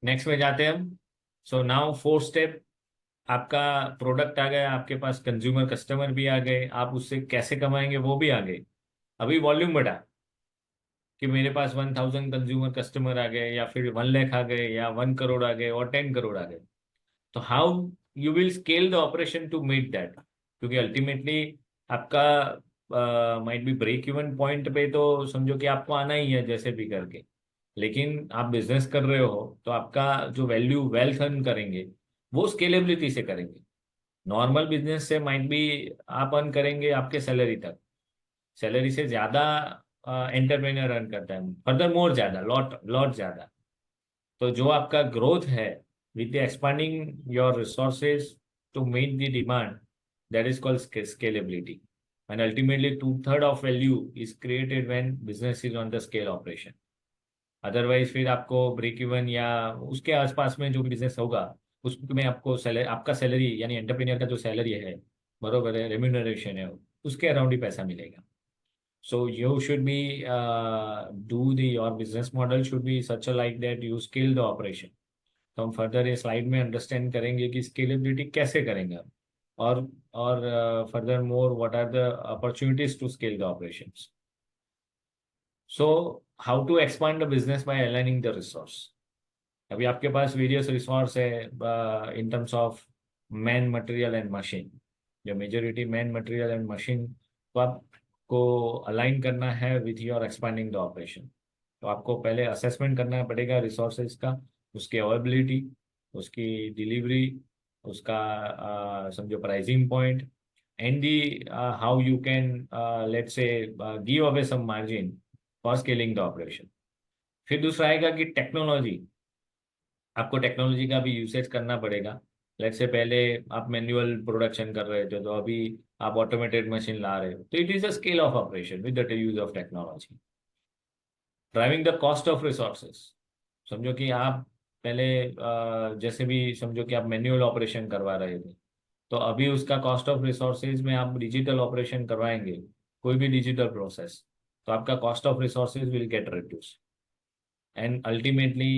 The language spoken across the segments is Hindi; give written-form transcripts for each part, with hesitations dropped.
नेक्स्ट में जाते हैं हम। सो नाउ फोर्थ स्टेप, आपका प्रोडक्ट आ गया, आपके पास कंज्यूमर कस्टमर भी आ गए, आप उससे कैसे कमाएंगे वो भी आ गए। अभी वॉल्यूम बढ़ा कि मेरे पास 1,000 कंज्यूमर कस्टमर आ गए, या फिर 1 लाख आ गए, या 1 करोड़ आ गए, और 10 करोड़ आ गए। तो how you will scale the operation to meet that, क्योंकि अल्टीमेटली आपका might be break even point पे तो समझो कि आपको आना ही है जैसे भी करके। लेकिन आप बिजनेस कर रहे हो तो आपका जो वैल्यू वेल्थ अर्न करेंगे वो स्केलेबिलिटी से करेंगे। नॉर्मल बिजनेस से माइट बी आप अर्न करेंगे आपके सैलरी तक, सैलरी से ज्यादा एंटरप्रेन्योर अर्न करता है, फर्दर मोर ज्यादा, लॉट लॉट ज्यादा। तो जो आपका ग्रोथ है with the expanding your resources to meet the demand, that is called scalability. And ultimately 2/3 of value is created when business is on the scale operation. Otherwise फिर आपको ब्रेक इवन या उसके आसपास में जो बिजनेस होगा उसमें आपको सैलरी, आपका सैलरी यानी एंटरप्रेन्योर का जो सैलरी है, बरोबर है, रेम्यूनरेशन है, उसके अराउंड ही पैसा मिलेगा। So you should be your business model should be such a like that you scale the operation. तो हम फर्दर ये स्लाइड में अंडरस्टैंड करेंगे कि स्केलेबिलिटी कैसे करेंगे हम, और furthermore what are the opportunities to scale the operations. So how to expand the business by aligning the resource. अभी आपके पास वेरियस रिसोर्स है in terms of man, material and machine. जो majority man, material and machine को आपको अलाइन करना है with your expanding the operation. तो आपको पहले असेसमेंट करना पड़ेगा रिसोर्सेज का, उसकी अवेलेबिलिटी, उसकी डिलीवरी, उसका समझो pricing point, and the how you can let's say give away some margin for scaling the operation. फिर दूसरा आएगा कि टेक्नोलॉजी, आपको टेक्नोलॉजी का भी यूसेज करना पड़ेगा। लेट्स से पहले आप मैन्युअल प्रोडक्शन कर रहे थे, तो अभी आप ऑटोमेटेड मशीन ला रहे हो, तो it is a scale of operation with the use of technology. Driving the cost of resources, समझो कि आप पहले जैसे भी समझो कि आप मैन्युअल ऑपरेशन करवा रहे थे, तो अभी उसका कॉस्ट ऑफ रिसोर्सेज में आप डिजिटल ऑपरेशन करवाएंगे, कोई भी डिजिटल प्रोसेस, तो आपका cost of resources will get reduce, and ultimately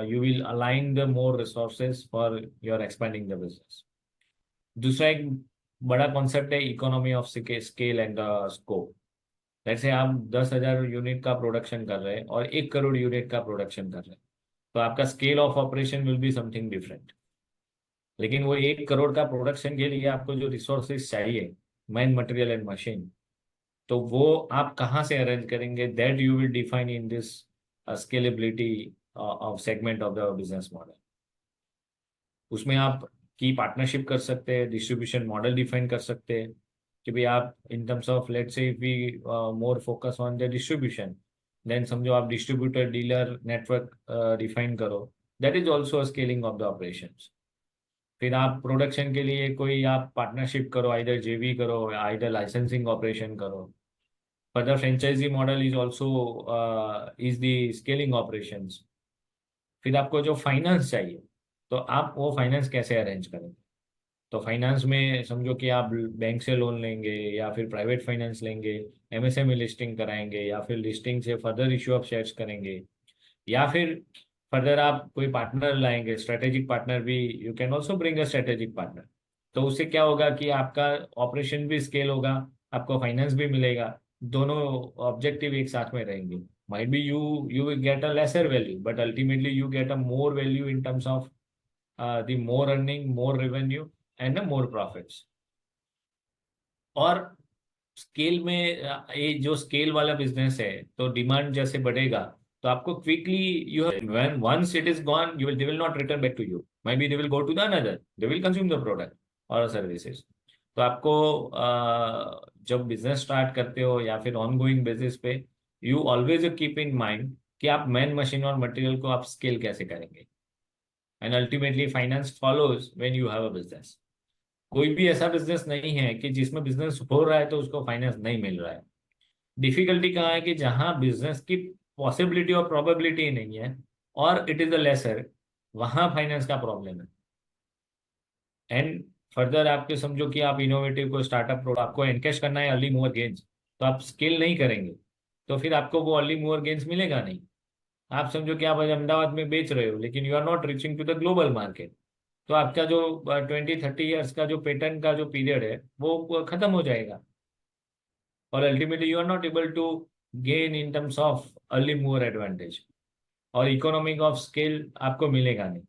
you will align the more resources for your expanding the business. दूसरा एक बड़ा कॉन्सेप्ट है economy of scale and scope. जैसे आप 10,000 यूनिट का प्रोडक्शन कर रहे हैं और 1 करोड़ यूनिट का प्रोडक्शन कर रहे हैं, तो आपका scale of operation will be something different. लेकिन वो 1 करोड़ का प्रोडक्शन के लिए आपको जो रिसोर्सेज चाहिए, मैन, मटेरियल एंड मशीन, तो वो आप कहाँ से अरेंज करेंगे, that you will define in this scalability of segment of the business model. उसमें आप की पार्टनरशिप कर सकते हैं, डिस्ट्रीब्यूशन मॉडल डिफाइन कर सकते हैं कि भाई आप in terms of let's say if we more focus on the distribution, then समझो आप डिस्ट्रीब्यूटर डीलर नेटवर्क डिफाइन करो, that is also scaling of the operations. फिर आप प्रोडक्शन के लिए कोई आप पार्टनरशिप करो, आइदर जेवी करो, आइदर लाइसेंसिंग ऑपरेशन करो। Further franchisee model is also is the scaling operations. फिर आपको जो फाइनेंस चाहिए, तो आप वो फाइनेंस कैसे अरेंज करेंगे। तो फाइनेंस में समझो कि आप बैंक से लोन लेंगे, या फिर प्राइवेट फाइनेंस लेंगे, एमएसएमई लिस्टिंग कराएंगे, या फिर लिस्टिंग से फर्दर इश्यू ऑफ शेयर्स करेंगे, या फिर फर्दर आप कोई पार्टनर लाएंगे, स्ट्रेटेजिक पार्टनर भी, you can also bring a strategic partner. तो उससे क्या होगा कि आपका ऑपरेशन भी स्केल होगा, आपको फाइनेंस भी मिलेगा, दोनों ऑब्जेक्टिव एक साथ में रहेंगे। might be you will get a lesser value, but ultimately you get a more value in terms of the more earning, more revenue, and the more profits। और स्केल में ये जो स्केल वाला बिजनेस है, तो डिमांड जैसे बढ़ेगा, तो आपको quickly you when once it is gone you will, they will not return back to you, may be they will go to the another, they will consume the product और सर्विसेज। तो आपको जब बिजनेस स्टार्ट करते हो या फिर ऑन गोइंग बेसिस पे, you always keep in mind कि आप मैन, मशीन और मटेरियल को आप स्केल कैसे करेंगे। And ultimately finance follows when you have a business. कोई भी ऐसा बिजनेस नहीं है कि जिसमें बिजनेस हो रहा है तो उसको फाइनेंस नहीं मिल रहा है। डिफिकल्टी कहाँ है कि जहां बिजनेस की पॉसिबिलिटी और प्रोबेबिलिटी नहीं है और इट इज अ लेसर, वहां फाइनेंस का प्रॉब्लम है। एंड फर्दर आपके समझो कि आप इनोवेटिव को स्टार्टअप प्रोडक्ट आपको एनकैश करना है अर्ली मूवर गेन्स, तो आप स्केल नहीं करेंगे, तो फिर आपको वो अर्ली मूवर गेन्स मिलेगा नहीं। आप समझो कि आप आज अहमदाबाद में बेच रहे हो, लेकिन you are not reaching to the global market. तो आपका जो 20-30 ईयर्स का जो पेटेंट का जो पीरियड है वो खत्म हो जाएगा, और ultimately you are not able to gain in terms of early mover advantage, और इकोनॉमिक ऑफ स्केल आपको मिलेगा नहीं।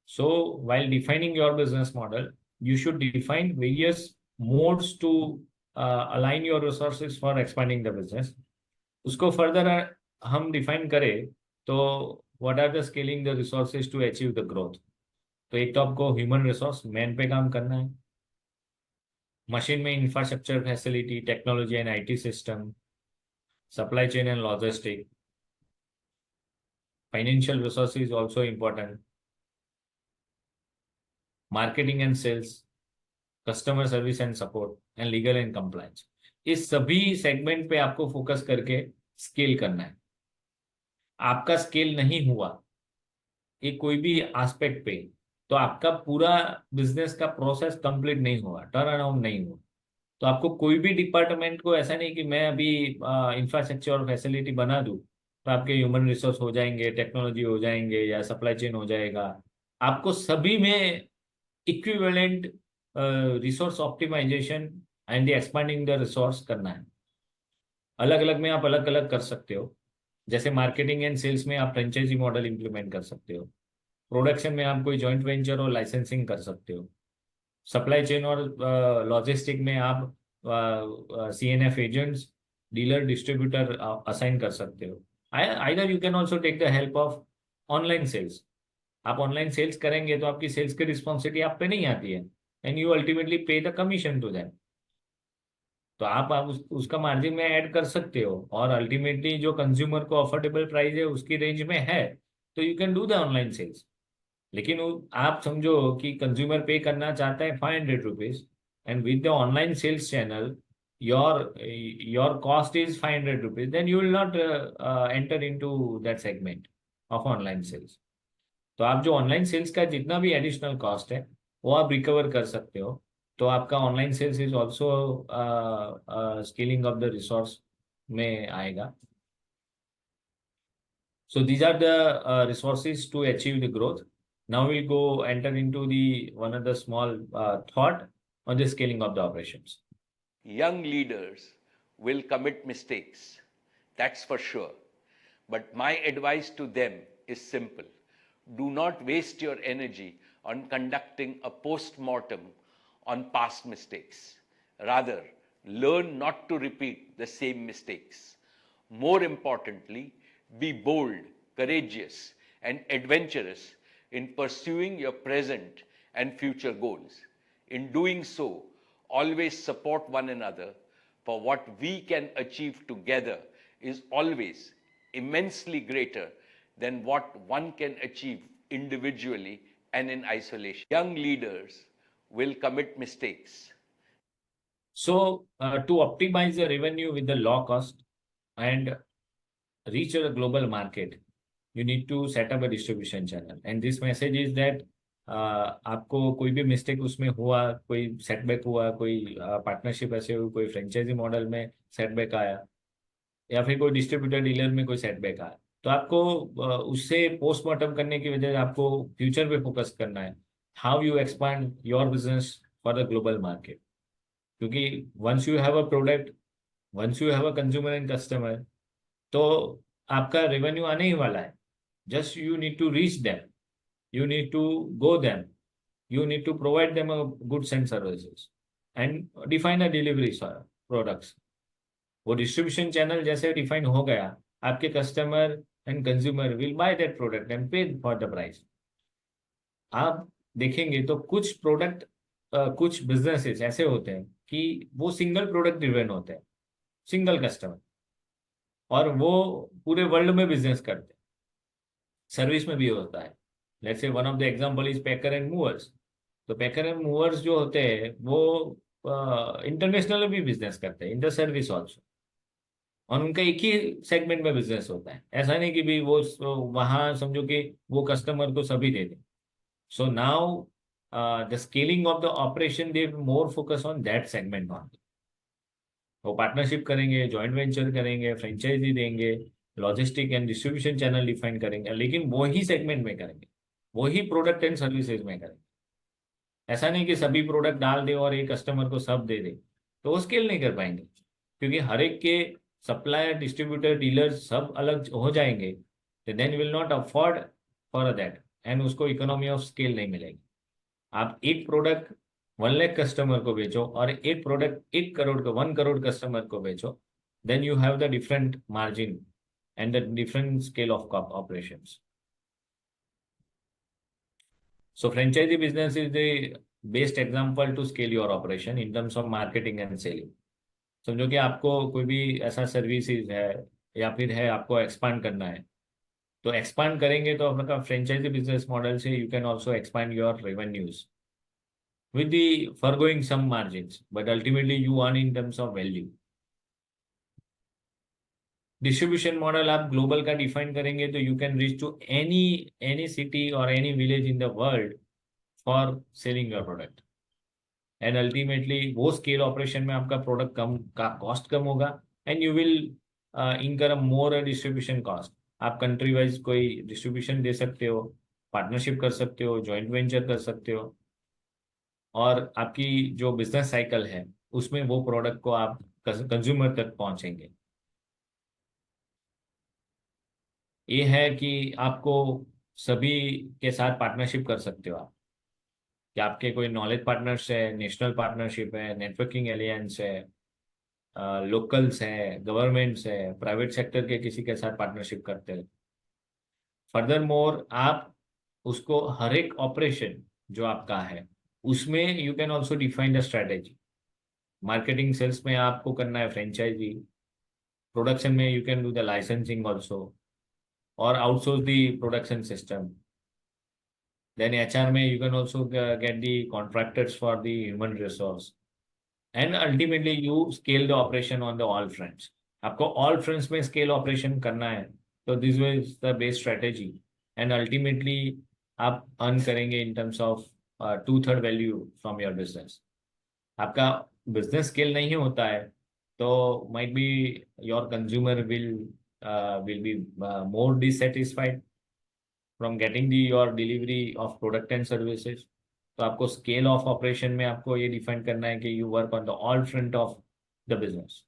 So while defining your business model, you should define various modes to align your resources for expanding the business. उसको फर्दर हम डिफाइन करें तो what are the scaling the resources to achieve the growth. तो एक तो आपको ह्यूमन रिसोर्स मैन पे काम करना है, मशीन में infrastructure facility technology and IT system, supply chain and logistic, financial resources also important, marketing and sales, customer service and support and legal and compliance. इस सभी सेगमेंट पे आपको फोकस करके स्केल करना है। आपका स्केल नहीं हुआ ये कोई भी एस्पेक्ट पे, तो आपका पूरा बिजनेस का प्रोसेस कंप्लीट नहीं हुआ, टर्न अराउंड नहीं हुआ। तो आपको कोई भी डिपार्टमेंट को ऐसा नहीं कि मैं अभी इंफ्रास्ट्रक्चर और फैसिलिटी बना दूं तो आपके ह्यूमन रिसोर्स हो जाएंगे, टेक्नोलॉजी हो जाएंगे या सप्लाई चेन हो जाएगा। आपको सभी में equivalent resource optimisation and expanding the resource करना है। अलग अलग में आप अलग अलग कर सकते हो। जैसे मार्केटिंग एंड सेल्स में आप फ्रेंचाइजी मॉडल इंप्लीमेंट कर सकते हो, प्रोडक्शन में आप कोई जॉइंट वेंचर और लाइसेंसिंग कर सकते हो, सप्लाई चेन और लॉजिस्टिक में आप CNF agents, dealer, distributor assign कर सकते हो। Either you can also take the help of online sales. आप ऑनलाइन सेल्स करेंगे तो आपकी सेल्स की रिस्पॉन्सिबिलिटी आप पे नहीं आती है, एंड यू अल्टीमेटली पे द कमीशन टू दैम। तो आप उसका मार्जिन में ऐड कर सकते हो, और अल्टीमेटली जो कंज्यूमर को अफोर्डेबल प्राइस है उसकी रेंज में है, तो you can do the online sales. लेकिन आप समझो कि कंज्यूमर पे करना चाहता है 500 rupees, and with the online sales channel your cost is 500 rupees, then you will not enter into that segment of online sales. तो आप जो ऑनलाइन सेल्स का जितना भी एडिशनल कॉस्ट है वो आप रिकवर कर सकते हो। तो आपका online sales is also scaling of the resource में आएगा। So these are the resources to achieve the growth. Now we'll go enter into the one of the small thought on the scaling of the operations. Young leaders will commit mistakes, that's for sure. But my advice to them is simple. Do not waste your energy on conducting a post-mortem on past mistakes. Rather, learn not to repeat the same mistakes. More importantly, be bold, courageous, and adventurous in pursuing your present and future goals. In doing so, always support one another, for what we can achieve together is always immensely greater than what one can achieve individually and in isolation. Young leaders will commit mistakes. So to optimize the revenue with the low cost and reach a global market, you need to set up a distribution channel. And this message is that आपको कोई भी मिस्टेक उसमें हुआ, कोई सेटबैक हुआ, कोई पार्टनरशिप ऐसे हुई, कोई फ्रेंचाइजी मॉडल में सेटबैक आया, या फिर कोई डिस्ट्रीब्यूटर डीलर में कोई सेटबैक आया, तो आपको उससे पोस्टमार्टम करने की वजह से आपको फ्यूचर पे फोकस करना है। How you expand your business for the global market. क्योंकि once you have a product, once you have a consumer and customer, तो आपका रेवेन्यू आने ही वाला है। Just you need to reach them, you need to go them, you need to provide them a goods and services and define a delivery products। वो डिस्ट्रीब्यूशन चैनल जैसे डिफाइन हो गया, आपके customer and consumer will by that product and पे फॉर द प्राइस। आप देखेंगे तो कुछ प्रोडक्ट, कुछ बिजनेसेस ऐसे होते हैं कि वो सिंगल प्रोडक्ट ड्रिवन होते हैं, सिंगल कस्टमर, और वो पूरे वर्ल्ड में बिजनेस करते हैं। सर्विस में भी होता है। Let's say one of the example is packer and movers. तो पैकर एंड मूवर्स जो होते हैं वो इंटरनेशनल भी बिजनेस करते हैं, इन द सर्विस ऑल्सो, और उनका एक ही सेगमेंट में बिजनेस होता है। ऐसा नहीं कि भी वो वहाँ समझो कि वो कस्टमर को सभी दे दें। So now the scaling of the operation they more focus on that segment on. वो पार्टनरशिप करेंगे, जॉइंट वेंचर करेंगे, फ्रेंचाइजी देंगे, logistic and distribution channel define करेंगे, लेकिन वही सेगमेंट में करेंगे, वही प्रोडक्ट एंड सर्विसेज में करेंगे। ऐसा नहीं कि सभी प्रोडक्ट डाल दे और एक कस्टमर को सब दे दे, तो वो स्केल नहीं कर पाएंगे, क्योंकि हर एक के सप्लायर, डिस्ट्रीब्यूटर, डीलर्स सब अलग हो जाएंगे, तो then will not afford for that, and उसको इकोनॉमी ऑफ स्केल नहीं मिलेगी। आप एक प्रोडक्ट 1 लाख कस्टमर को बेचो और एक प्रोडक्ट 1 करोड़ को 1 करोड़ कस्टमर को बेचो, then you have the different margin and the different scale of operations. So franchisee business is the best example to scale your operation in terms of marketing and selling. समझो कि आपको कोई भी ऐसा सर्विसेज है या फिर है, आपको एक्सपांड करना है, तो एक्सपांड करेंगे तो आपका फ्रेंचाइजी बिजनेस मॉडल से you can also expand your revenues with the foregoing some margins, but ultimately you earn in terms of value. Distribution model आप ग्लोबल का डिफाइन करेंगे तो you can reach to any city और any village in the world for selling your product, and ultimately वो स्केल ऑपरेशन में आपका प्रोडक्ट कम का कॉस्ट कम होगा, एंड यू विल इनकर मोर डिस्ट्रीब्यूशन कॉस्ट। आप कंट्री वाइज कोई डिस्ट्रीब्यूशन दे सकते हो, पार्टनरशिप कर सकते हो, जॉइंट वेंचर कर सकते हो, और आपकी जो बिजनेस साइकिल है उसमें वो प्रोडक्ट को आप कंज्यूमर तक पहुंचेंगे। ये है कि आपको सभी के साथ पार्टनरशिप कर सकते हो आप, कि आपके कोई नॉलेज पार्टनर्स है, नेशनल पार्टनरशिप है, नेटवर्किंग एलियंस है, लोकल्स है, गवर्नमेंट्स है, प्राइवेट सेक्टर के किसी के साथ पार्टनरशिप करते हैं। फर्दर मोर आप उसको हर एक ऑपरेशन जो आपका है उसमें you can also define the strategy. Marketing sales में आपको करना है फ्रेंचाइजी, प्रोडक्शन में you can do the licensing also, और outsource the production system. Then HR में you can also get the contractors for the human resource, and ultimately you scale the operation on the all fronts. आपको all fronts में scale operation करना है, तो this was the base strategy, and ultimately आप earn करेंगे in terms of 2/3 value from your business. आपका business scale नहीं होता है तो might be your consumer will be more dissatisfied from getting the your delivery of product and services. तो आपको स्केल ऑफ ऑपरेशन में आपको ये डिफाइन करना है कि you work on the all front of the business.